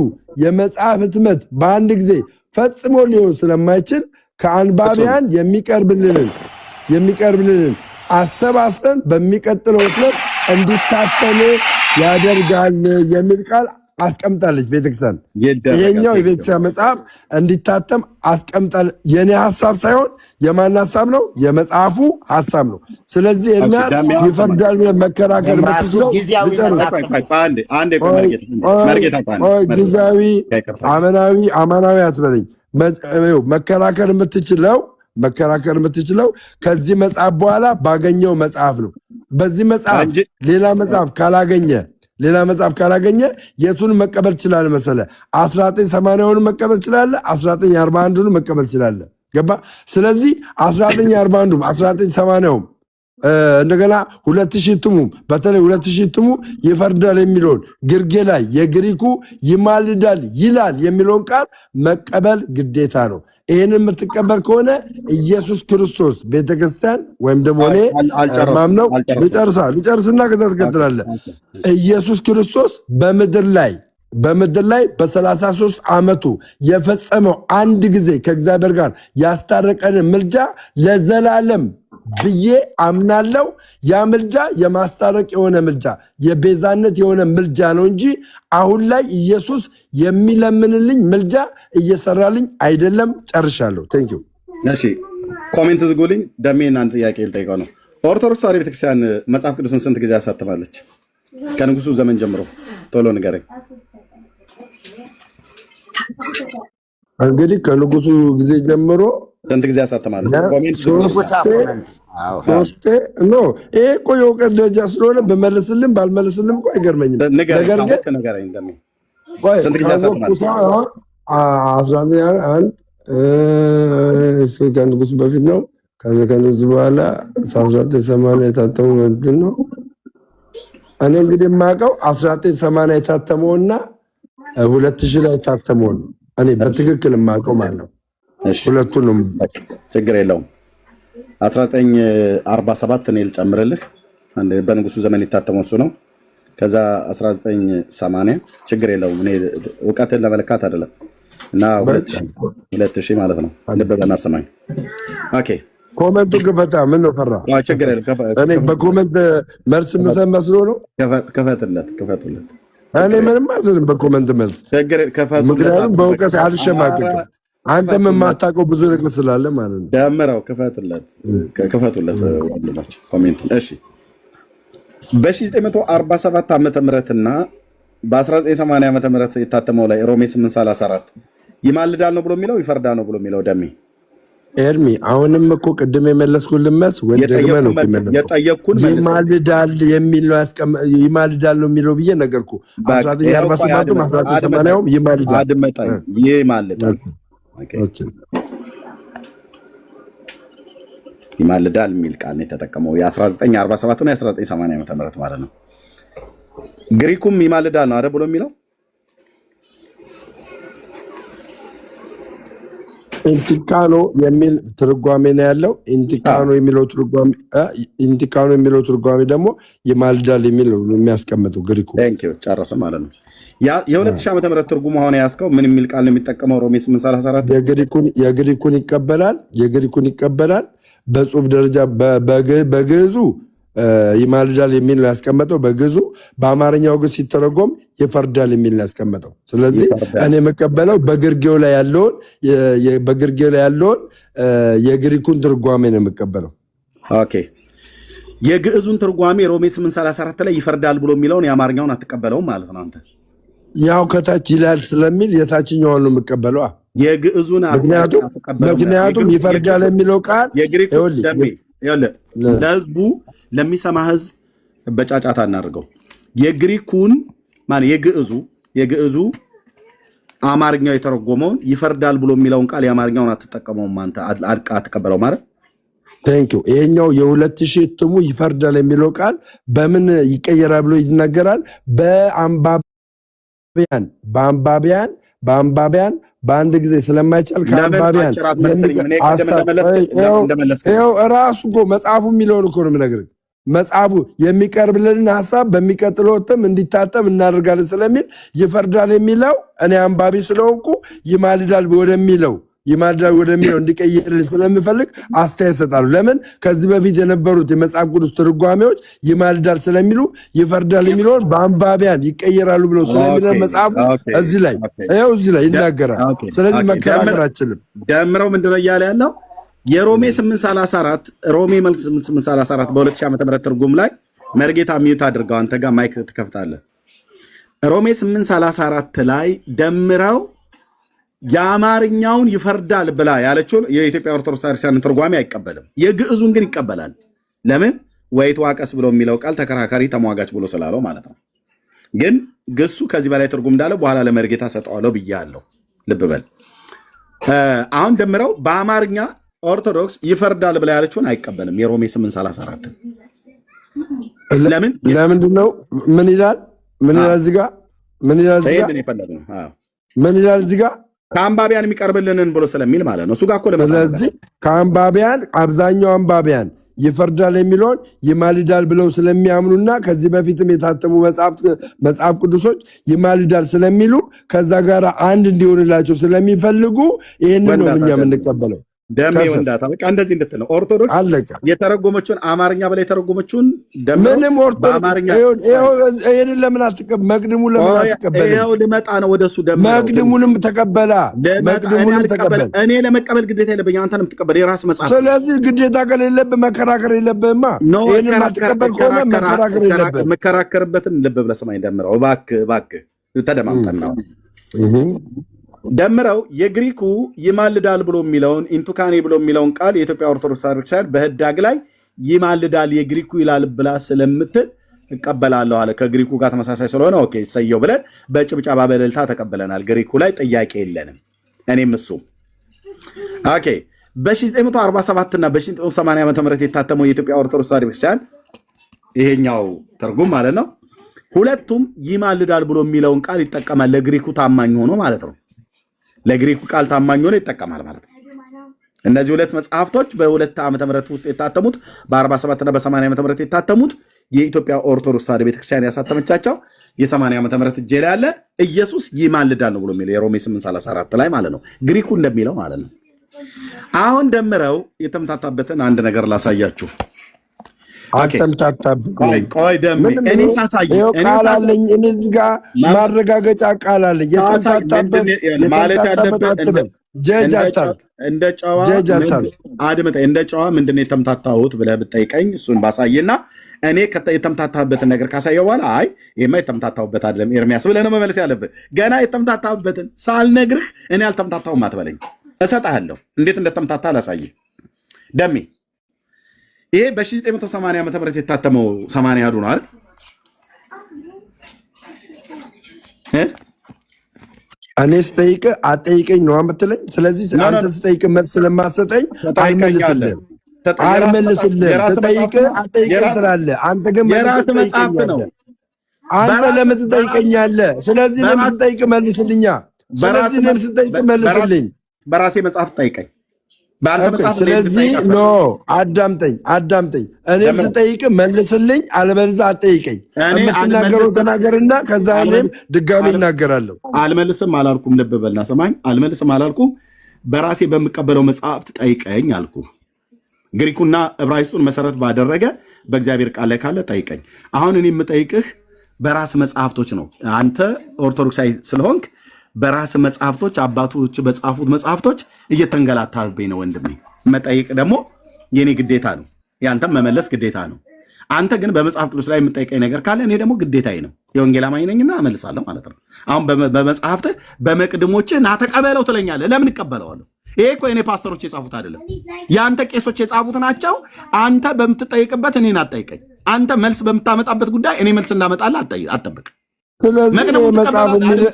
የመጽሐፍ ሕትመት በአንድ ጊዜ ፈጽሞ ሊሆን ስለማይችል ከአንባቢያን የሚቀርብልንን አሰባስበን በሚቀጥለው ሕትመት እንዲታተም ያደርጋል የሚል ቃል አስቀምጣለች ቤተክርስቲያን። ይሄኛው የቤተክርስቲያን መጽሐፍ እንዲታተም አስቀምጣለች። የኔ ሐሳብ ሳይሆን የማን ሐሳብ ነው? የመጽሐፉ ሐሳብ ነው። ስለዚህ ኤርምያስ ይፈርዳል ብለህ መከራከር የምትችለው ጊዜያዊ አማናዊ አትበለኝ። መከራከር የምትችለው ከዚህ መጽሐፍ በኋላ ባገኘው መጽሐፍ ነው። በዚህ መጽሐፍ ሌላ መጽሐፍ ካላገኘ የቱን መቀበል ትችላለህ መሰለህ? 1980ውን መቀበል ትችላለህ፣ 1941ን መቀበል ትችላለህ። ገባ? ስለዚህ 1941ም 1980ም እንደገና 2000 ትሙ በተለይ 2000 ትሙ ይፈርዳል የሚለውን ግርጌ ላይ የግሪኩ ይማልዳል ይላል የሚለውን ቃል መቀበል ግዴታ ነው። ይህን የምትቀበል ከሆነ ኢየሱስ ክርስቶስ ቤተክርስቲያን ወይም ደግሞ እኔ ማምነው ልጨርስና ከዛ ትቀጥላለህ። ኢየሱስ ክርስቶስ በምድር ላይ በ33 ዓመቱ የፈጸመው አንድ ጊዜ ከእግዚአብሔር ጋር ያስታረቀንን ምልጃ ለዘላለም ብዬ አምናለው። ያ ምልጃ የማስታረቅ የሆነ ምልጃ የቤዛነት የሆነ ምልጃ ነው እንጂ አሁን ላይ ኢየሱስ የሚለምንልኝ ምልጃ እየሰራልኝ አይደለም። ጨርሻለሁ። ቴንክ ዩ። እሺ ኮሜንት ዝጉልኝ። ደሜ እናንተ ጥያቄ ልጠይቀው ነው። ኦርቶዶክስ ተዋሕዶ ቤተክርስቲያን መጽሐፍ ቅዱስን ስንት ጊዜ ያሳትማለች? ከንጉሱ ዘመን ጀምሮ ቶሎ ንገረኝ። እንግዲህ ከንጉሱ ጊዜ ጀምሮ ስንት ጊዜ ያሳትማለች? ሶስቴ ነው። ይሄ እኮ የእውቀት ደረጃ ስለሆነ በመለስልም ባልመለስልም እኮ አይገርመኝም። ነገር ግን ስንት ጊዜ ያሳትማለች? እሱ ከንጉሱ በፊት ነው። ከዚ ከንጉሱ በኋላ 1980 የታተመው ምንድን ነው? እኔ እንግዲህ የማውቀው 1980 የታተመውና 2000 ላይ የታተመው ነው። እኔ በትክክል የማውቀው ማለት ነው። ሁለቱንም ችግር የለውም። 1947 እኔ ልጨምርልህ። በንጉሱ ዘመን የታተመው እሱ ነው። ከዛ 1980 ችግር የለውም። እኔ እውቀትን ለመለካት አይደለም። እና 2000 ማለት ነው። ልብ በና ሰማኝ። ኦኬ ኮሜንቱ ግፈታ። ምን ነው ፈራ? ችግር የለም። እኔ በኮሜንት መልስ መስሎ ነው። ክፈትለት። እኔ ምንም አልልም በኮሜንት መልስ። ምክንያቱም በእውቀት አልሸማቅቅም። አንተም የማታውቀው ብዙ ነገር ስላለ ማለት ነው። ደምረው ክፈቱለት ወንድሞች ኮሜንት። እሺ በ1947 ዓመተ ምህረትና በ1980 ዓመተ ምህረት የታተመው ላይ ሮሜ 8:34 ይማልዳል ነው ብሎ የሚለው ይፈርዳል ነው ብሎ የሚለው ደሜ ኤርሚ አሁንም እኮ ቅድም የመለስኩልን መልስ ወይ ደግሞ ነው ይማልዳል የሚል ነው ይማልዳል ነው የሚለው ብዬ ነገርኩ። 1947 1980 ይማልዳል ይማልዳል የሚል ቃል ነው የተጠቀመው። የ1947 እና የ1980 ዓመተ ምህረት ማለት ነው። ግሪኩም ይማልዳል ነው አይደል ብሎ የሚለው ኢንቲካኖ የሚል ትርጓሜ ነው ያለው። ኢንቲካኖ የሚለው ትርጓሜ ደግሞ ይማልዳል የሚል ነው የሚያስቀምጠው ግሪኩ። ጨረሰ ማለት ነው። የ2000 ዓመተ ምህረት ትርጉም ሆነ ያስከው ምን የሚል ቃል ነው የሚጠቀመው? ሮሜ 8:34 የግሪኩን ይቀበላል። በጽሁፍ ደረጃ በግዕዙ ይማልዳል የሚል ነው ያስቀመጠው። በግዕዙ በአማርኛው ግን ሲተረጎም ይፈርዳል የሚል ነው ያስቀመጠው። ስለዚህ እኔ የምቀበለው በግርጌው ላይ ያለውን የግሪኩን ትርጓሜ ነው የምቀበለው። ኦኬ የግዕዙን ትርጓሜ ሮሜ 8:34 ላይ ይፈርዳል ብሎ የሚለውን የአማርኛውን አትቀበለውም ማለት ነው አንተ? ያው ከታች ይላል ስለሚል የታችኛውን ነው የምቀበለው። የግዕዙን ምክንያቱም ይፈርዳል የሚለው ቃል ለህዝቡ ለሚሰማ ህዝብ በጫጫታ እናድርገው። የግሪኩን የግዕዙ አማርኛው የተረጎመውን ይፈርዳል ብሎ የሚለውን ቃል የአማርኛውን አትጠቀመውም አንተ? አትቀበለው ማለት ቴንኪው። ይሄኛው የ2000 እትሙ ይፈርዳል የሚለው ቃል በምን ይቀየራል ብሎ ይናገራል? በአንባቢያን በአንድ ጊዜ ስለማይቻል ከአንባቢያን ራሱ እኮ መጽሐፉ የሚለውን እኮ ነው የምነግርህ። መጽሐፉ የሚቀርብልንን ሀሳብ በሚቀጥለው እትም እንዲታተም እናደርጋለን ስለሚል ይፈርዳል የሚለው እኔ አንባቢ ስለሆንኩ ይማልዳል ወደሚለው እንዲቀይርልን ስለምፈልግ አስተያየት እሰጣለሁ። ለምን ከዚህ በፊት የነበሩት የመጽሐፍ ቅዱስ ትርጓሜዎች ይማልዳል ስለሚሉ ይፈርዳል የሚለውን በአንባቢያን ይቀየራሉ ብለው ስለሚለው መጽሐፉ እዚህ ላይ ይናገራል። ስለዚህ መከራከር አችልም። ደምረው ምንድነው እያለ ያለው? የሮሜ 8:34 ሮሜ 8:34 በ2000 ዓመተ ምህረት ትርጉም ላይ መርጌታ ሚዩት አድርገው አንተ ጋር ማይክ ትከፍታለህ። ሮሜ 8:34 ላይ ደምረው የአማርኛውን ይፈርዳል ብላ ያለችው የኢትዮጵያ ኦርቶዶክስ ክርስቲያን ትርጓሜ አይቀበልም። የግዕዙን ግን ይቀበላል። ለምን? ወይትዋቀስ ብሎ የሚለው ቃል ተከራካሪ ተሟጋች ብሎ ስላለው ማለት ነው። ግን ግሱ ከዚህ በላይ ትርጉም እንዳለው በኋላ ለመርጌታ ሰጠዋለሁ ብያለሁ። ልብ በል። አሁን ደምረው በአማርኛ ኦርቶዶክስ ይፈርዳል ብላ ያለችውን አይቀበልም። የሮሜ 8:34 ለምንድን ነው? ምን ይላል? ምን ይላል እዚህ ጋር? ምን ይላል እዚህ ጋር? ከአንባቢያን የሚቀርብልንን ብሎ ስለሚል ማለት ነው። እሱ ጋር እኮ ስለዚህ ከአንባቢያን አብዛኛው አንባቢያን ይፈርዳል የሚለውን ይማልዳል ብለው ስለሚያምኑና ከዚህ በፊትም የታተሙ መጽሐፍ ቅዱሶች ይማልዳል ስለሚሉ ከዛ ጋር አንድ እንዲሆንላቸው ስለሚፈልጉ ይህንን ነው እኛ የምንቀበለው። ደሜ ወንዳታ በቃ እንደዚህ እንድትል ነው። ኦርቶዶክስ የተረጎመችውን አማርኛ በላይ የተረጎመችውን ምንም ኦርቶዶክስ ይሄን ለምን አትቀበል? መቅድሙ ለምን አትቀበል? ይሄው ልመጣ ነው ወደሱ። መቅድሙንም ተቀበላ። መቅድሙንም ተቀበል። እኔ ለመቀበል ግዴታ የለብኝ። አንተንም ተቀበል። የራስ መጽሐፍ። ስለዚህ ግዴታ ከሌለብህ መከራከር የለብህማ። ይሄን ማትቀበል ከሆነ መከራከር የለብህም። መከራከርበትን ልብ ብለህ ስማኝ። ደምረው እባክህ ተደማምጠን ነው ደምረው የግሪኩ ይማልዳል ብሎ የሚለውን ኢንቱካኔ ብሎ የሚለውን ቃል የኢትዮጵያ ኦርቶዶክስ ቤተክርስቲያን በህዳግ ላይ ይማልዳል የግሪኩ ይላል ብላ ስለምትል እቀበላለሁ አለ። ከግሪኩ ጋር ተመሳሳይ ስለሆነ ኦኬ ሰየው ብለን በጭብጨባ በእልልታ ተቀበለናል። ግሪኩ ላይ ጥያቄ የለንም። እኔም እሱ ኦኬ። በ1947 እና በ1980 ዓ.ም የታተመው የኢትዮጵያ ኦርቶዶክስ ቤተክርስቲያን ይሄኛው ትርጉም ማለት ነው። ሁለቱም ይማልዳል ብሎ የሚለውን ቃል ይጠቀማል። ለግሪኩ ታማኝ ሆኖ ማለት ነው። ለግሪኩ ቃል ታማኝ ሆኖ ይጠቀማል ማለት ነው። እነዚህ ሁለት መጽሐፍቶች በሁለት ዓመተ ምህረት ውስጥ የታተሙት በ47 እና በ80 ዓመተ ምህረት የታተሙት የኢትዮጵያ ኦርቶዶክስ ተዋሕዶ ቤተክርስቲያን ያሳተመቻቸው የ80 ዓመተ ምህረት እጄ ላይ ያለ ኢየሱስ ይማልዳል ነው ብሎ የሚለው የሮሜ 8:34 ላይ ማለት ነው። ግሪኩ እንደሚለው ማለት ነው። አሁን ደምረው የተምታታበትን አንድ ነገር ላሳያችሁ። ቆይ ደም እኔ ሳሳይ ቃል አለኝ። እኔ እዚህ ጋር ማረጋገጫ ቃል አለኝ። የተምታታበት ማለት ያለበት እንደ ጨዋ ምንድነው የተምታታሁት ብለህ ብጠይቀኝ እሱን ባሳይና እኔ የተምታታበትን ነገር ካሳየው በኋላ አይ ይሄማ የተምታታሁበት አይደለም ኤርሚያስ ብለህ ነው መመለስ ያለብህ። ገና የተምታታበትን ሳልነግርህ እኔ አልተምታታሁም አትበለኝ። እሰጥሃለሁ እንዴት እንደተምታታ ላሳይህ ደሜ። ይሄ በ1980 ዓ.ም የታተመው 80 ያዱ ነው አይደል? እኔ ስጠይቅ አጠይቀኝ ነው የምትለኝ። ስለዚህ አንተ ስጠይቅ መልስ ስለማትሰጠኝ አልመልስልህም። ስጠይቅ አጠይቀኝ ትላለህ። አንተ ግን መልስ ትጠይቀኛለህ። አንተ ለምን ትጠይቀኛለህ? ስለዚህ ለምን ስጠይቅ መልስልኛ። ስለዚህ ለምን ስጠይቅ መልስልኝ። በራሴ መጽሐፍ ጠይቀኝ። ስለዚህ ኖ አዳምጠኝ። እኔም ስጠይቅ መልስልኝ፣ አለበለዚያ አጠይቀኝ። የምትናገረው ተናገርና ከዛ እኔም ድጋሚ እናገራለሁ። አልመልስም አላልኩም። ልብ በልና ሰማኝ። አልመልስም አላልኩም። በራሴ በምቀበለው መጽሐፍት ጠይቀኝ አልኩ። ግሪኩና ዕብራይስጡን መሰረት ባደረገ በእግዚአብሔር ቃል ላይ ካለ ጠይቀኝ። አሁን እኔ የምጠይቅህ በራስ መጽሐፍቶች ነው። አንተ ኦርቶዶክሳዊ ስለሆንክ በራስ መጽሐፍቶች አባቶች በጻፉት መጽሐፍቶች እየተንገላታብኝ ነው ወንድሜ። መጠይቅ ደግሞ የኔ ግዴታ ነው፣ ያንተም መመለስ ግዴታ ነው። አንተ ግን በመጽሐፍ ቅዱስ ላይ የምጠይቀኝ ነገር ካለ እኔ ደግሞ ግዴታዬ ነው፣ የወንጌል አማኝ ነኝና እመልሳለሁ ማለት ነው። አሁን በመጽሐፍትህ በመቅድሞችህ ና ተቀበለው ትለኛለህ። ለምን እቀበለዋለሁ? ይሄ እኮ የኔ ፓስተሮች የጻፉት አይደለም፣ የአንተ ቄሶች የጻፉት ናቸው። አንተ በምትጠይቅበት እኔን አትጠይቀኝ። አንተ መልስ በምታመጣበት ጉዳይ እኔ መልስ እንዳመጣልህ አትጠብቅ። ስለዚህ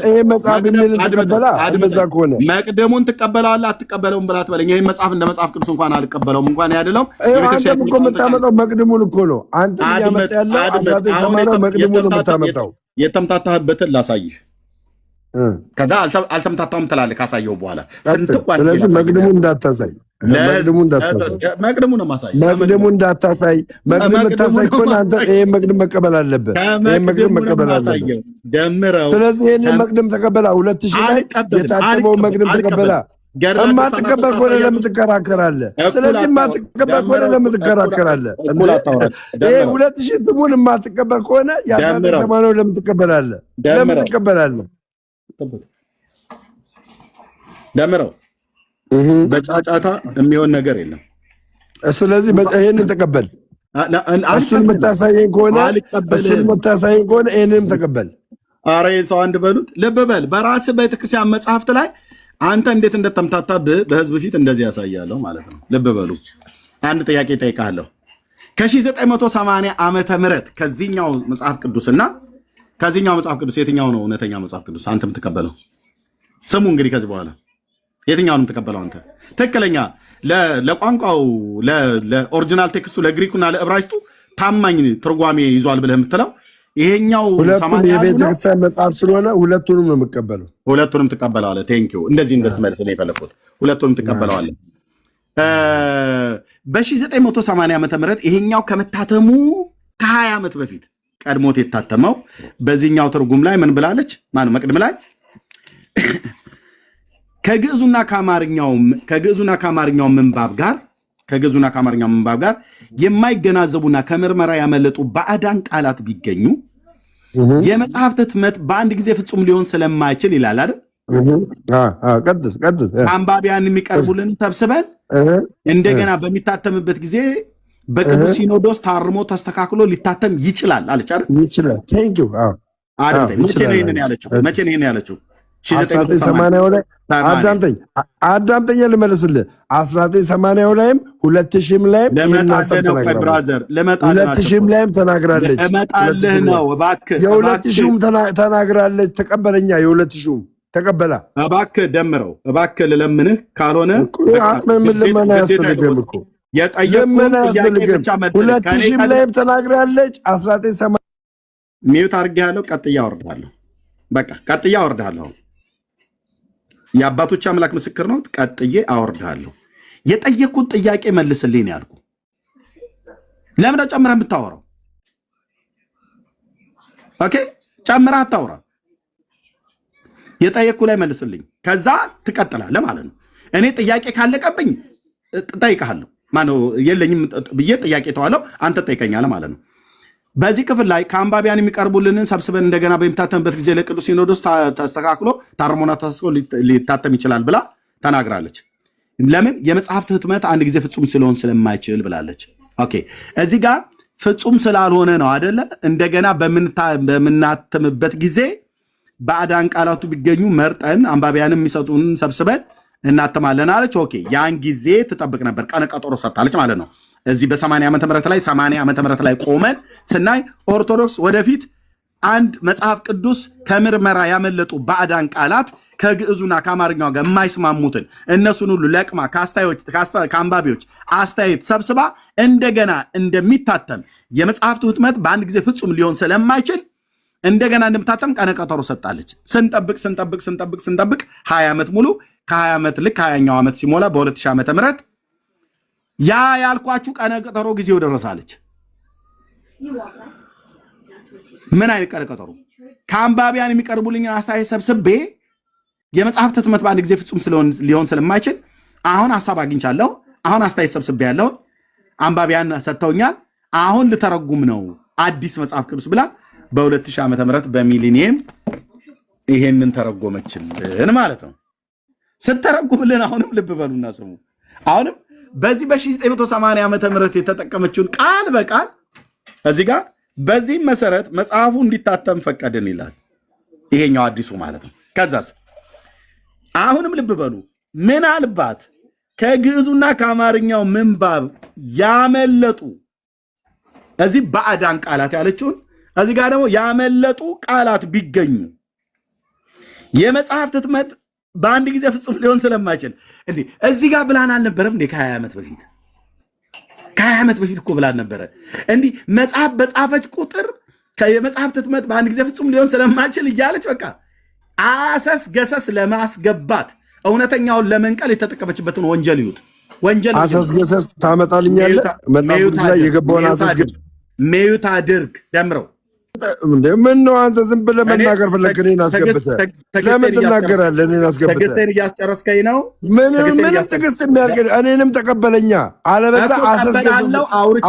ይሄ መጽሐፍ የሚል ተቀበላ እንደዛ ከሆነ መቅደሙን ትቀበለዋለህ አትቀበለውም ብላ ትበለኝ። ይሄን መጽሐፍ እንደ መጽሐፍ ቅዱስ እንኳን አልቀበለውም እንኳን ያደለው አንተም እኮ የምታመጣው መቅደሙን እኮ ነው። አንተ እያመጣ ያለው 1980 መቅደሙን ነው የምታመጣው። የተምታታህበትን ላሳይህ። ከዛ አልተምታታውም ትላለህ ካሳየው በኋላ። ስለዚህ መቅደሙን እንዳታሳይ፣ መቅደሙን ነው ማሳይ። መቅደሙን እንዳታሳይ። መቅደም የምታሳይ ከሆነ አንተ ይሄን መቅደም መቀበል አለብህ። ይሄን መቅደም መቀበል አለብህ። ስለዚህ ይሄን መቅደም ተቀበላ። 2000 ላይ የታተመው መቅደም ተቀበላ። የማትቀበል ከሆነ ለምን ትከራከራለህ? ስለዚህ የማትቀበል ከሆነ ለምን ትከራከራለህ? ይሄ 2000 ትሙን የማትቀበል ከሆነ የ1980 ለምን ትቀበላለህ? ለምን ትቀበላለህ? ደምረው በጫጫታ የሚሆን ነገር የለም። ስለዚህ ይሄንን ተቀበል። እሱን የምታሳየኝ ከሆነ ይሄንንም ተቀበል። ኧረ ሰው አንድ በሉት። ልብ በል። በራስህ ቤተክርስቲያን መጽሐፍት ላይ አንተ እንዴት እንደተምታታብህ በህዝብ ፊት እንደዚህ ያሳያለሁ ማለት ነው። ልብ በሉ። አንድ ጥያቄ ጠይቃለሁ። ከ1980 ዓመተ ምህረት ከዚህኛው መጽሐፍ ቅዱስና ከዚህኛው መጽሐፍ ቅዱስ የትኛው ነው እውነተኛ መጽሐፍ ቅዱስ አንተ የምትቀበለው? ስሙ እንግዲህ ከዚህ በኋላ የትኛው ነው የምትቀበለው አንተ? ትክክለኛ ለቋንቋው ለኦሪጂናል ቴክስቱ ለግሪኩና ለዕብራይስጡ ታማኝ ትርጓሜ ይዟል ብለህ የምትለው ይሄኛው ሁለቱም የቤተክርስቲያን መጽሐፍ ስለሆነ ሁለቱንም ነው የምቀበለው። ሁለቱንም ትቀበለዋለህ። ቴንኪው እንደዚህ እንደስመልስ ነው የፈለኩት። ሁለቱንም ትቀበለዋለህ። በ1980 ዓመተ ምህረት ይሄኛው ከመታተሙ ከ20 ዓመት በፊት ቀድሞት የታተመው በዚህኛው ትርጉም ላይ ምን ብላለች? ማነው መቅድም ላይ ከግዕዙና ከአማርኛው ምንባብ ጋር የማይገናዘቡና ከምርመራ ያመለጡ ባዕዳን ቃላት ቢገኙ የመጽሐፍት ህትመት በአንድ ጊዜ ፍጹም ሊሆን ስለማይችል ይላል አይደል? አንባቢያን የሚቀርቡልን ሰብስበን እንደገና በሚታተምበት ጊዜ በቅዱስ ሲኖዶስ ታርሞ ተስተካክሎ ሊታተም ይችላል አለች አይደል? ይችላል። ቴንክ ዩ መቼ ነው ይሄንን ያለችው? 1980 ላይ አዳምጠኝ ልመልስልህ። 1980 ላይም 2000 ላይም 2000 ላይም ተናግራለች። እመጣልህ ነው እባክህ። የ2000ም ተናግራለች። ተቀበለኛ የ2000ም ተቀበላ። እባክህ ደምረው እባክህ ልለምንህ። ካልሆነ ምን ልመና ያስፈልግም እኮ የጠየቁት ጥያቄ ብቻ መልስ። 2000 ላይም ተናግራለች። 1980 ሚዩት አድርጌያለሁ። ቀጥያ አወርዳለሁ። በቃ ቀጥያ አወርዳለሁ። የአባቶች አምላክ ምስክር ነው። ቀጥዬ አወርዳለሁ። የጠየቁት ጥያቄ መልስልኝ ያልኩ። ለምን ጨምረህ የምታወራው? ኦኬ ጨምረህ አታውራ። የጠየቁ ላይ መልስልኝ። ከዛ ትቀጥላለህ ማለት ነው። እኔ ጥያቄ ካለቀብኝ ጠይቀሃለሁ። ማነው የለኝም ብዬ ጥያቄ ተዋለው፣ አንተ ጠይቀኛለህ ማለት ነው። በዚህ ክፍል ላይ ከአንባቢያን የሚቀርቡልንን ሰብስበን እንደገና በሚታተምበት ጊዜ ለቅዱስ ሲኖዶስ ተስተካክሎ ታርሞና ተሰስቶ ሊታተም ይችላል ብላ ተናግራለች። ለምን? የመጽሐፍት ህትመት አንድ ጊዜ ፍጹም ስለሆን ስለማይችል ብላለች። ኦኬ እዚህ ጋር ፍጹም ስላልሆነ ነው አደለ? እንደገና በምናተምበት ጊዜ ባዕዳን ቃላቱ ቢገኙ መርጠን አንባቢያንም የሚሰጡን ሰብስበን እናተማለን አለች። ኦኬ ያን ጊዜ ትጠብቅ ነበር። ቀነ ቀጠሮ ሰጥታለች ማለት ነው። እዚህ በ80 ዓመተ ምህረት ላይ 80 ዓመተ ምህረት ላይ ቆመን ስናይ ኦርቶዶክስ ወደፊት አንድ መጽሐፍ ቅዱስ ከምርመራ ያመለጡ ባዕዳን ቃላት ከግዕዙና ከአማርኛው ጋር የማይስማሙትን እነሱን ሁሉ ለቅማ ከአንባቢዎች አስተያየት ሰብስባ እንደገና እንደሚታተም የመጽሐፍቱ ህትመት በአንድ ጊዜ ፍጹም ሊሆን ስለማይችል እንደገና እንደምታተም ቀነ ቀጠሮ ሰጣለች። ስንጠብቅ 20 ዓመት ሙሉ ከ20 ዓመት ልክ 20ኛው ዓመት ሲሞላ በ2000 ዓመተ ምህረት ያ ያልኳችሁ ቀነ ቀጠሮ ጊዜው ደረሳለች። ምን አይነት ቀነ ቀጠሮ? ከአንባቢያን የሚቀርቡልኝ አስተያየት ሰብስቤ የመጽሐፍት ህትመት በአንድ ጊዜ ፍጹም ሊሆን ስለማይችል አሁን ሐሳብ አግኝቻለሁ። አሁን አስተያየት ሰብስቤ ያለው አንባቢያን ሰጥተውኛል። አሁን ልተረጉም ነው አዲስ መጽሐፍ ቅዱስ ብላ በ2000 ዓመተ ምህረት በሚሊኒየም ይሄንን ተረጎመችልን ማለት ነው። ስትተረጉምልን አሁንም ልብ በሉና ስሙ። አሁንም በዚህ በ1980 ዓመተ ምህረት የተጠቀመችውን ቃል በቃል እዚህ ጋር በዚህ መሰረት መጽሐፉ እንዲታተም ፈቀድን ይላል። ይሄኛው አዲሱ ማለት ነው። ከዛስ አሁንም ልብ በሉ፣ ምናልባት ከግዕዙና ከአማርኛው ምንባብ ያመለጡ እዚህ ባዕዳን ቃላት ያለችውን እዚህ ጋር ደግሞ ያመለጡ ቃላት ቢገኙ የመጽሐፍት ህትመት በአንድ ጊዜ ፍጹም ሊሆን ስለማይችል እንዴ እዚህ ጋር ብላን አልነበረም እንዴ? ከ20 ዓመት በፊት እኮ ብላን ነበረ። እንዲህ መጽሐፍ በጻፈች ቁጥር የመጽሐፍት ህትመት በአንድ ጊዜ ፍጹም ሊሆን ስለማይችል እያለች በቃ አሰስ ገሰስ ለማስገባት እውነተኛውን ለመንቀል የተጠቀመችበትን ወንጀል ይዩት። ወንጀል አሰስ ገሰስ ታመጣልኛለህ? መጽሐፍ ቅዱስ ላይ የገባውን አሰስ ሜዩት አድርግ ደምረው ምን ነው አንተ ዝም ብለህ መናገር ፈለግህ? እኔን አስገብተህ ለምን ትናገራለህ? እኔን አስገብተህ ትዕግስቴን እያስጨረስከኝ ነው። ምንም ትዕግስት የሚያርግ እኔንም ተቀበለኛ። አለበለዚያ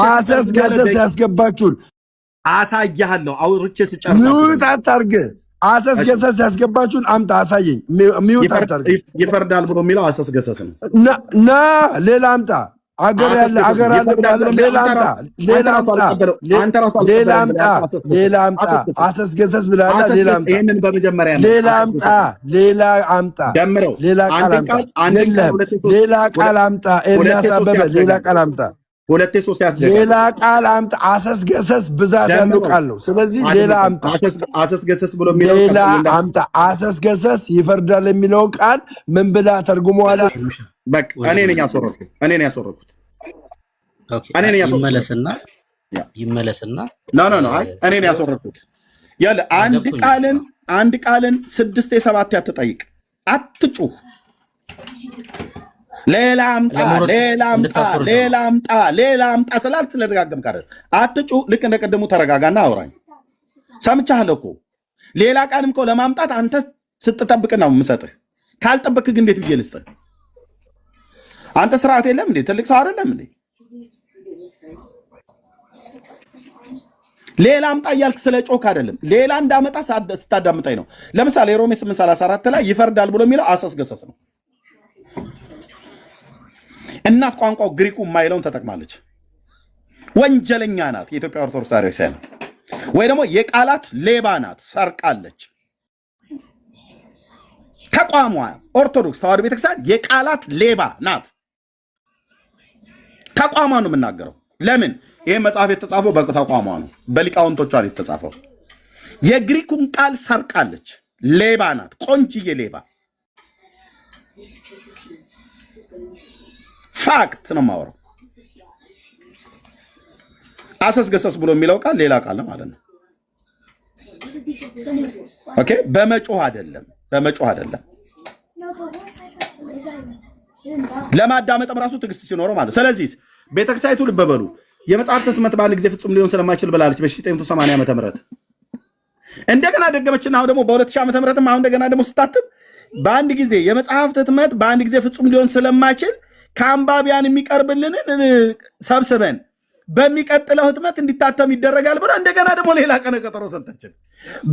አሰስ ገሰስ ያስገባችሁን አሳያለሁ። አውርቼ ስጨርስ ሚውት አታርግ። አሰስ ገሰስ ያስገባችሁን አምጣ አሳየኝ። ሚውት አታርግ። ይፈርዳል ብሎ የሚለው አሰስ ገሰስ ነው። ና ሌላ አምጣ። አገር ያለ ሌላ አምጣ። አሰስ ገሰስ ብለሃል። ሌላ አምጣ። ይሄንን በመጀመሪያ ሌላ አምጣ። ደምረው ሌላ ቃል አምጣ። ሌላ ቃል አምጣ። ኤርሚያስ አበበ ሌላ ቃል አምጣ። ሁለቴ ሶስት ሌላ ቃል አምጣ። አሰስገሰስ ብዛት ያለው ቃል ነው። ስለዚህ ሌላ አምጣ። አሰስገሰስ ብሎ የሚለው ሌላ አምጣ። አሰስገሰስ ይፈርዳል የሚለውን ቃል ምን ብላ ተርጉመዋል? በቃ እኔ ነኝ ያስወረድኩት። ይመለስና ኖ እኔ ነኝ ያስወረድኩት። ያለ አንድ ቃልን 6 7 አትጠይቅ፣ አትጩህ። ሌላ አምጣ ስላልክ ስለደጋገምክ አይደል? አትጩህ። ልክ እንደቀደሙ ተረጋጋና አውራኝ። ሰምቻለሁ እኮ ሌላ ቃልም እኮ ለማምጣት አንተ ስትጠብቅ ነው የምሰጥህ። ካልጠበቅህ ግን እንዴት ብዬ ልስጥህ? አንተ ስርዓት የለም እንዴ? ትልቅ ሰው አይደለም እንዴ? ሌላ አምጣ እያልክ ስለ ጮክ አይደለም። ሌላ እንዳመጣ ስታዳምጠኝ ነው። ለምሳሌ ሮሜ 8:34 ላይ ይፈርዳል ብሎ የሚለው አሰስገሰስ ነው። እናት ቋንቋው ግሪኩ የማይለውን ተጠቅማለች። ወንጀለኛ ናት የኢትዮጵያ ኦርቶዶክስ ቤተክርስቲያን፣ ወይ ደግሞ የቃላት ሌባ ናት፣ ሰርቃለች። ተቋሟ ኦርቶዶክስ ተዋሕዶ ቤተክርስቲያን የቃላት ሌባ ናት። ተቋሟ ነው የምናገረው። ለምን? ይህ መጽሐፍ የተጻፈው በተቋሟ ነው፣ በሊቃውንቶቿ ነው የተጻፈው። የግሪኩን ቃል ሰርቃለች፣ ሌባ ናት፣ ቆንጅዬ ሌባ። ፋክት ነው የማወራው። አሰስገሰስ ብሎ የሚለው ቃል ሌላ ቃል ነው ማለት ነው። ኦኬ። በመጮህ አይደለም። ለማዳመጥም ራሱ ትዕግስት ሲኖረው ማለት። ስለዚህ ቤተክርስቲያኒቱ ልብ በሉ፣ የመጽሐፍት ህትመት በአንድ ጊዜ ፍጹም ሊሆን ስለማይችል ብላለች በ1980 ዓመተ ምህረት። እንደገና ደገመችና አሁን ደግሞ በ2000 ዓመተ ምህረትም አሁን እንደገና ደግሞ ስታትም በአንድ ጊዜ የመጽሐፍት ህትመት በአንድ ጊዜ ፍጹም ሊሆን ስለማይችል ከአንባቢያን የሚቀርብልንን ሰብስበን በሚቀጥለው ህትመት እንዲታተም ይደረጋል ብሎ እንደገና ደግሞ ሌላ ቀነ ቀጠሮ ሰጠችን።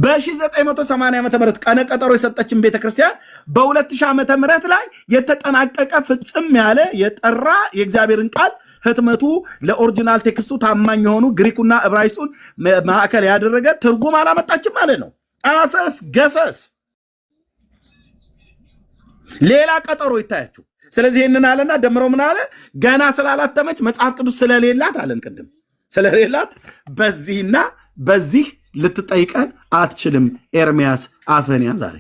በ1980 ዓመተ ምህረት ቀነ ቀጠሮ የሰጠችን ቤተክርስቲያን በ2000 ዓመተ ምህረት ላይ የተጠናቀቀ ፍጽም ያለ የጠራ የእግዚአብሔርን ቃል ህትመቱ ለኦሪጂናል ቴክስቱ ታማኝ የሆኑ ግሪኩና ዕብራይስጡን ማዕከል ያደረገ ትርጉም አላመጣችም ማለት ነው። አሰስገሰስ ሌላ ቀጠሮ ይታያችሁ። ስለዚህ ይህንን አለና ደምሮ ምን አለ? ገና ስላላተመች መጽሐፍ ቅዱስ ስለሌላት አለን። ቅድም ስለሌላት በዚህና በዚህ ልትጠይቀን አትችልም። ኤርሚያስ አፈንያ ዛሬ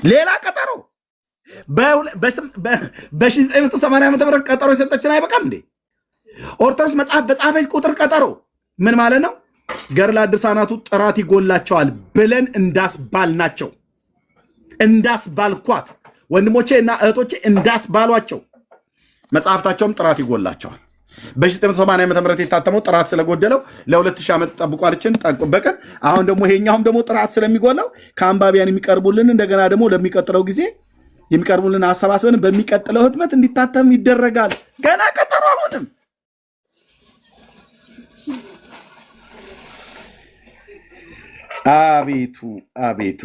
ሌላ ቀጠሮ በ1980 ዓመተ ምህረት ቀጠሮ የሰጠችን አይበቃም እንዴ? ኦርቶዶክስ መጽሐፍ በጻፈች ቁጥር ቀጠሮ ምን ማለት ነው? ገድላት ድርሳናቱ ጥራት ይጎላቸዋል ብለን እንዳስባልናቸው እንዳስባልኳት ወንድሞቼ እና እህቶቼ እንዳስባሏቸው መጽሐፍታቸውም ጥራት ይጎላቸዋል። በ1980 ዓመተ ምህረት የታተመው ጥራት ስለጎደለው ለ2000 ዓመት ጠብቋልችን ጠብቀን አሁን ደግሞ ይሄኛውም ደግሞ ጥራት ስለሚጎላው ከአንባቢያን የሚቀርቡልን እንደገና ደግሞ ለሚቀጥለው ጊዜ የሚቀርቡልን አሰባስበን በሚቀጥለው ህትመት እንዲታተም ይደረጋል። ገና ቀጠሮ አሁንም አቤቱ